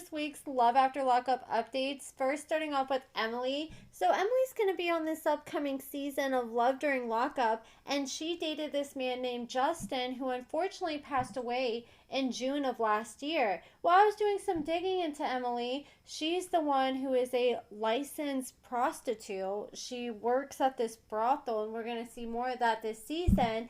this week's Love After Lockup updates. First, starting off with Emily. So, Emily's going to be on this upcoming season of Love During Lockup, and she dated this man named Justin, who unfortunately passed away in June of last year. While I was doing some digging into Emily, she's the one who is a licensed prostitute. She works at this brothel, and we're going to see more of that this season.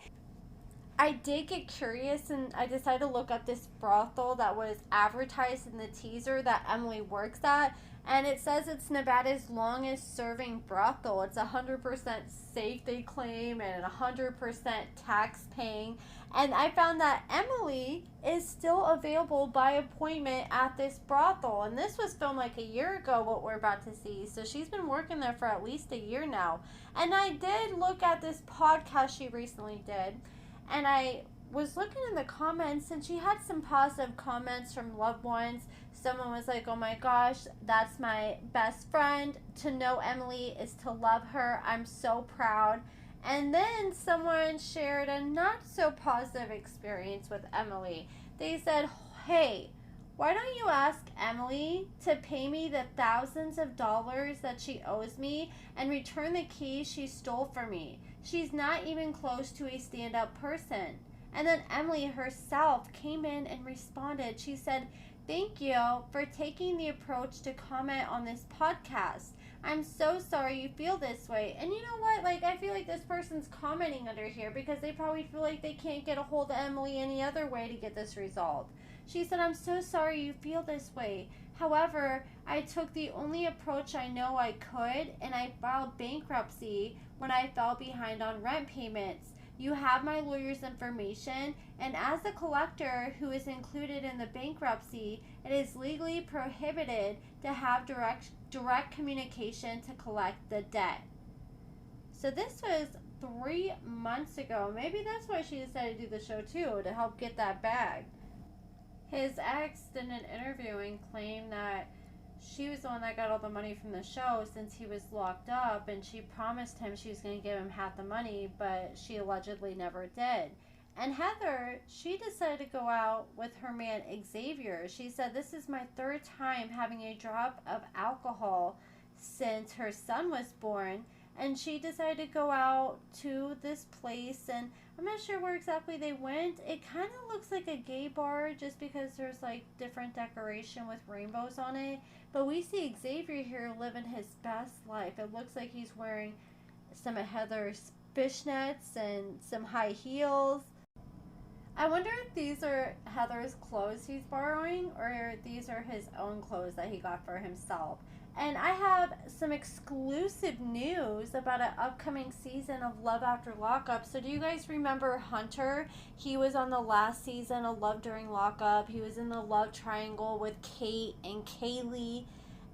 I did get curious and I decided to look up this brothel that was advertised in the teaser that Emily works at. And it says it's Nevada's longest serving brothel. It's 100% safe, they claim, and 100% tax paying. And I found that Emily is still available by appointment at this brothel. And this was filmed like a year ago, what we're about to see. So she's been working there for at least a year now. And I did look at this podcast she recently did. And I was looking in the comments, and she had some positive comments from loved ones. Someone was like, oh my gosh, that's my best friend. To know Emily is to love her. I'm so proud. And then someone shared a not so positive experience with Emily. They said, hey, why don't you ask Emily to pay me the thousands of dollars that she owes me and return the keys she stole from me? She's not even close to a stand-up person. And then Emily herself came in and responded. She said, thank you for taking the approach to comment on this podcast. I'm so sorry you feel this way. And you know what? Like, I feel like this person's commenting under here because they probably feel like they can't get a hold of Emily any other way to get this resolved. She said, I'm so sorry you feel this way. However, I took the only approach I know I could, and I filed bankruptcy when I fell behind on rent payments. You have my lawyer's information, and as a collector who is included in the bankruptcy, it is legally prohibited to have direct communication to collect the debt. So this was 3 months ago. Maybe that's why she decided to do the show too, to help get that bag. His ex did an interview and claimed that she was the one that got all the money from the show since he was locked up, and she promised him she was going to give him half the money, but she allegedly never did. And Heather, she decided to go out with her man Xavier. She said, this is my third time having a drop of alcohol since her son was born. And she decided to go out to this place, and I'm not sure where exactly they went. It kind of looks like a gay bar just because there's like different decoration with rainbows on it. But we see Xavier here living his best life. It looks like he's wearing some of Heather's fishnets and some high heels. I wonder if these are Heather's clothes he's borrowing, or these are his own clothes that he got for himself. And I have some exclusive news about an upcoming season of Love After Lockup. So do you guys remember Hunter? He was on the last season of Love During Lockup. He was in the love triangle with Kate and Kaylee.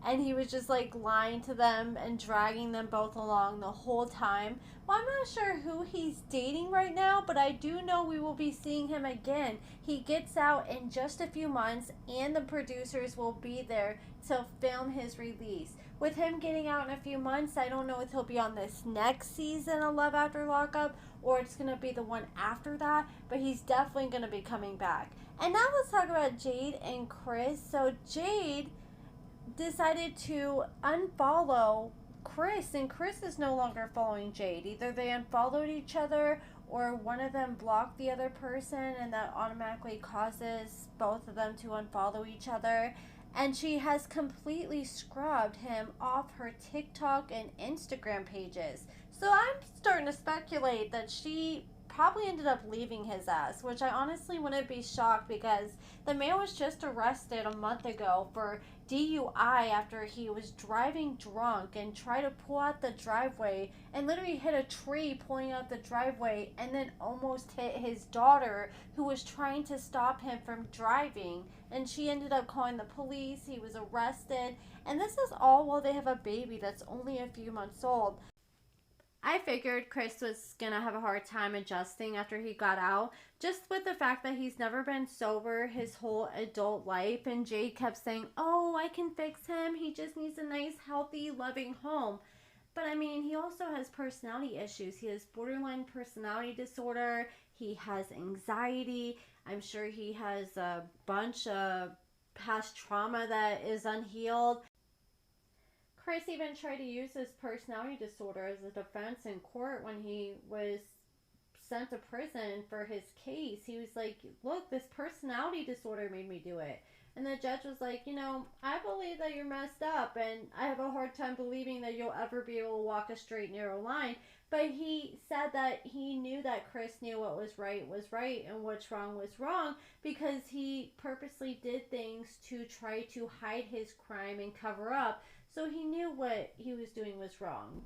And he was just like lying to them and dragging them both along the whole time. Well, I'm not sure who he's dating right now, but I do know we will be seeing him again. He gets out in just a few months, and the producers will be there to film his release. With him getting out in a few months, I don't know if he'll be on this next season of Love After Lockup or it's going to be the one after that, but he's definitely going to be coming back. And now let's talk about Jade and Chris. So Jade decided to unfollow Chris, and Chris is no longer following Jade. Either they unfollowed each other or one of them blocked the other person, and that automatically causes both of them to unfollow each other. And she has completely scrubbed him off her TikTok and Instagram pages. So I'm starting to speculate that she probably ended up leaving his ass, which I honestly wouldn't be shocked because the man was just arrested a month ago for DUI after he was driving drunk and tried to pull out the driveway and literally hit a tree pulling out the driveway, and then almost hit his daughter who was trying to stop him from driving, and she ended up calling the police. He was arrested, and this is all while they have a baby that's only a few months old. I figured Chris was going to have a hard time adjusting after he got out, just with the fact that he's never been sober his whole adult life. And Jade kept saying, oh, I can fix him. He just needs a nice, healthy, loving home. But I mean, he also has personality issues. He has borderline personality disorder. He has anxiety. I'm sure he has a bunch of past trauma that is unhealed. Chris even tried to use his personality disorder as a defense in court when he was sent to prison for his case. He was like, look, this personality disorder made me do it. And the judge was like, I believe that you're messed up, and I have a hard time believing that you'll ever be able to walk a straight, narrow line. But he said that he knew that Chris knew what was right and what's wrong was wrong, because he purposely did things to try to hide his crime and cover up. So he knew what he was doing was wrong.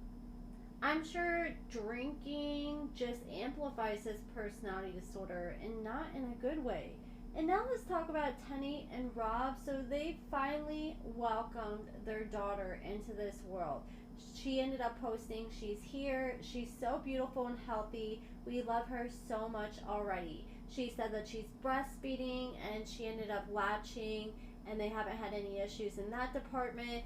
I'm sure drinking just amplifies his personality disorder, and not in a good way. And now let's talk about Tennie and Rob. So they finally welcomed their daughter into this world. She ended up posting, she's here, she's so beautiful and healthy, we love her so much already. She said that she's breastfeeding, and she ended up latching, and they haven't had any issues in that department.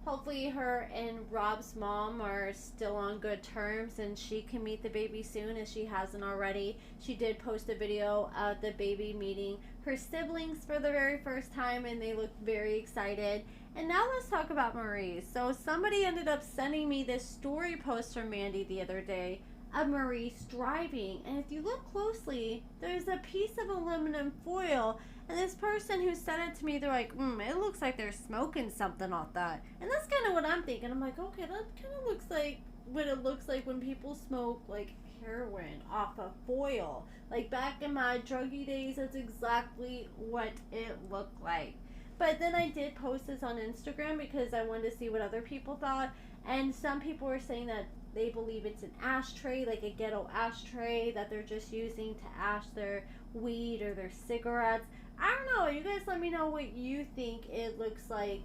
Hopefully her and Rob's mom are still on good terms, and she can meet the baby soon if she hasn't already. She did post a video of the baby meeting her siblings for the very first time, and they look very excited. And now let's talk about Maurice. So somebody ended up sending me this story post from Mandy the other day of Maurice driving, and if you look closely, there's a piece of aluminum foil, and this person who sent it to me, they're like, it looks like they're smoking something off that. And that's kind of what I'm thinking. I'm like, okay, that kind of looks like what it looks like when people smoke like heroin off of foil. Like back in my druggy days, that's exactly what it looked like. But then I did post this on Instagram because I wanted to see what other people thought, and some people were saying that they believe it's an ashtray, like a ghetto ashtray that they're just using to ash their weed or their cigarettes. I don't know. You guys let me know what you think it looks like.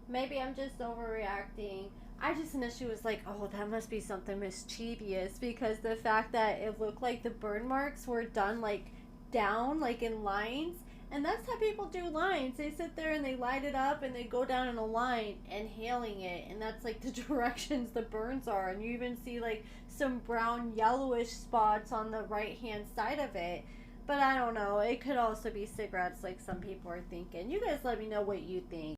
Maybe I'm just overreacting. I just initially was like, oh, that must be something mischievous, because the fact that it looked like the burn marks were done like down, like in lines. And that's how people do lines. They sit there and they light it up and they go down in a line, inhaling it. And that's like the directions the burns are. And you even see like some brown yellowish spots on the right hand side of it. But I don't know. It could also be cigarettes like some people are thinking. You guys let me know what you think.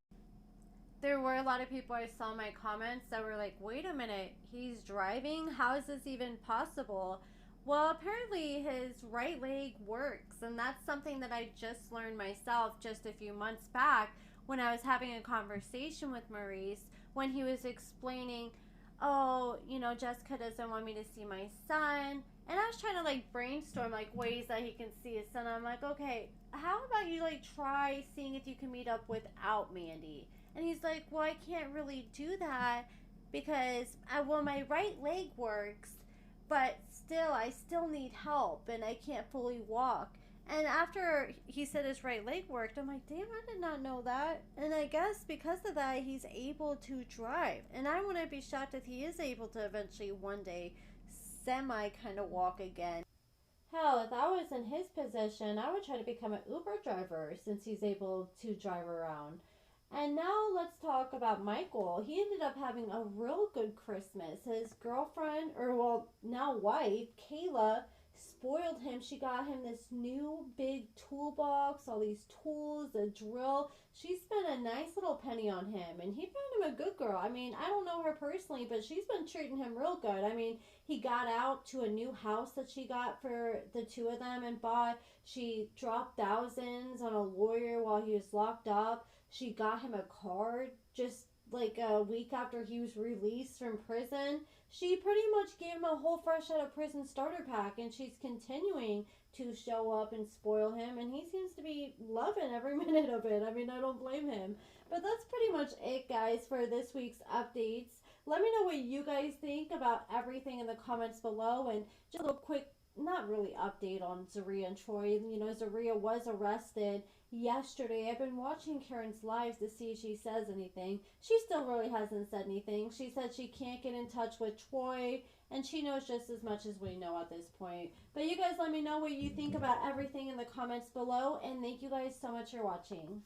There were a lot of people I saw in my comments that were like, wait a minute, he's driving? How is this even possible? Well, apparently his right leg works, and that's something that I just learned myself just a few months back when I was having a conversation with Maurice, when he was explaining, oh, Jessica doesn't want me to see my son. And I was trying to like brainstorm like ways that he can see his son. I'm like, okay, how about you like try seeing if you can meet up without Mandy? And he's like, well, I can't really do that because my right leg works, but I still need help, and I can't fully walk. And after he said his right leg worked, I'm like, damn, I did not know that. And I guess because of that, he's able to drive. And I wouldn't be shocked if he is able to eventually one day semi kind of walk again. Hell, if I was in his position, I would try to become an Uber driver since he's able to drive around. And now let's talk about Michael. He ended up having a real good Christmas. His girlfriend, or well, now wife, Kayla, spoiled him. She got him this new big toolbox, all these tools, a drill. She spent a nice little penny on him, and he found him a good girl. I mean, I don't know her personally, but she's been treating him real good. I mean, he got out to a new house that she got for the two of them and bought. She dropped thousands on a lawyer while he was locked up. She got him a car just like a week after he was released from prison. She pretty much gave him a whole fresh out of prison starter pack, and she's continuing to show up and spoil him, and he seems to be loving every minute of it. I mean, I don't blame him. But that's pretty much it, guys, for this week's updates. Let me know what you guys think about everything in the comments below, and just a little quick, not really update on Zaria and Troy. Zaria was arrested yesterday. I've been watching Karen's lives to see if she says anything. She still really hasn't said anything. She said she can't get in touch with Troy, and she knows just as much as we know at this point. But you guys let me know what you think about everything in the comments below, and thank you guys so much for watching.